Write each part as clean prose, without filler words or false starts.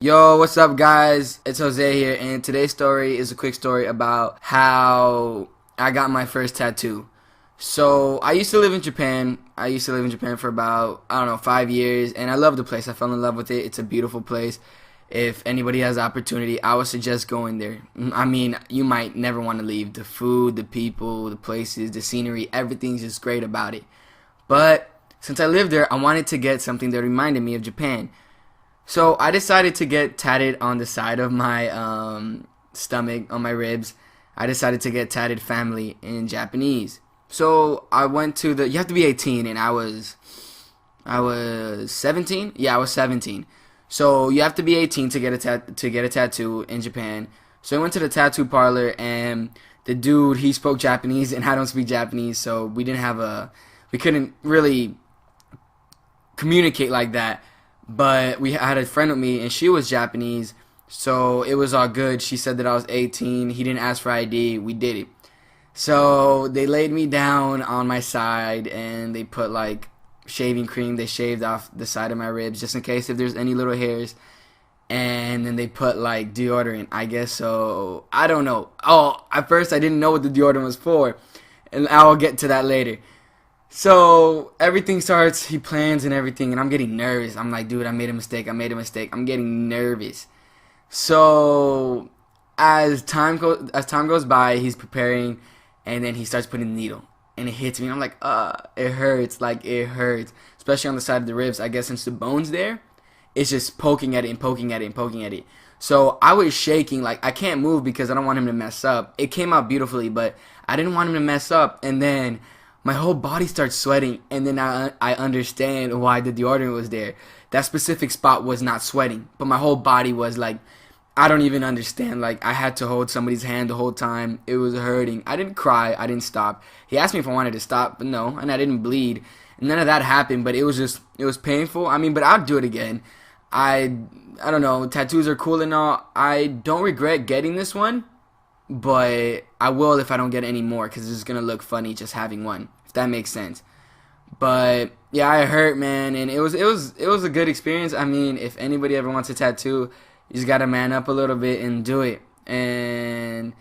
Yo, what's up, guys? It's Jose here, and today's story is a quick story about how I got my first tattoo. So, I used to live in Japan. I used to live in Japan for about, I don't know, 5 years, and I love the place. I fell in love with it. It's a beautiful place. If anybody has the opportunity, I would suggest going there. I mean, you might never want to leave. The food, the people, the places, the scenery, everything's just great about it. But since I lived there, I wanted to get something that reminded me of Japan. So I decided to get tatted on the side of my stomach, on my ribs. I decided to get tatted family in Japanese. So I went to the. You have to be 18, and I was 17. Yeah, I was 17. So you have to be 18 to get a tattoo in Japan. So I went to the tattoo parlor, and the dude, he spoke Japanese, and I don't speak Japanese, so we couldn't really communicate like that. But we had a friend with me, and she was Japanese, so it was all good. She said that I was 18. He didn't ask for ID. We did it. So they laid me down on my side, and they put like shaving cream. They shaved off the side of my ribs just in case if there's any little hairs. And then they put like deodorant, I guess so. I don't know. Oh, at first I didn't know what the deodorant was for, and I'll get to that later. So everything starts, he plans and everything, and I'm getting nervous. I'm like, dude, I made a mistake. I made a mistake. I'm getting nervous. So as time goes by, he's preparing, and then he starts putting the needle, and it hits me. I'm like, it hurts. Like it hurts, especially on the side of the ribs. I guess since the bone's there, it's just poking at it and poking at it and poking at it. So I was shaking, like I can't move because I don't want him to mess up. It came out beautifully, but I didn't want him to mess up. And then my whole body starts sweating, and then I understand why the deodorant was there. That specific spot was not sweating, but my whole body was like, I don't even understand. Like I had to hold somebody's hand the whole time. It was hurting. I didn't cry. I didn't stop. He asked me if I wanted to stop, but no, and I didn't bleed. None of that happened, but it was painful. I mean, but I'll do it again. I I don't know. Tattoos are cool and all. I don't regret getting this one, but I will if I don't get any more because it's just gonna look funny just having one, if that makes sense. But yeah, I hurt, man, and it was a good experience. I mean, if anybody ever wants a tattoo, you just gotta man up a little bit and do it. And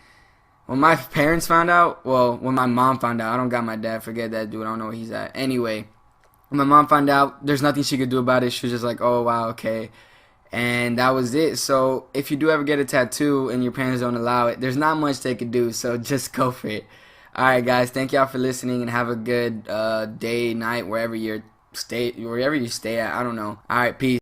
when my parents found out, well, when my mom found out, I don't got my dad. Forget that dude. I don't know where he's at. Anyway, when my mom found out, there's nothing she could do about it. She was just like, "Oh wow, okay." And that was it. So if you do ever get a tattoo and your parents don't allow it, there's not much they could do. So just go for it. All right, guys. Thank y'all for listening and have a good day, night, wherever you stay at. I don't know. All right, peace.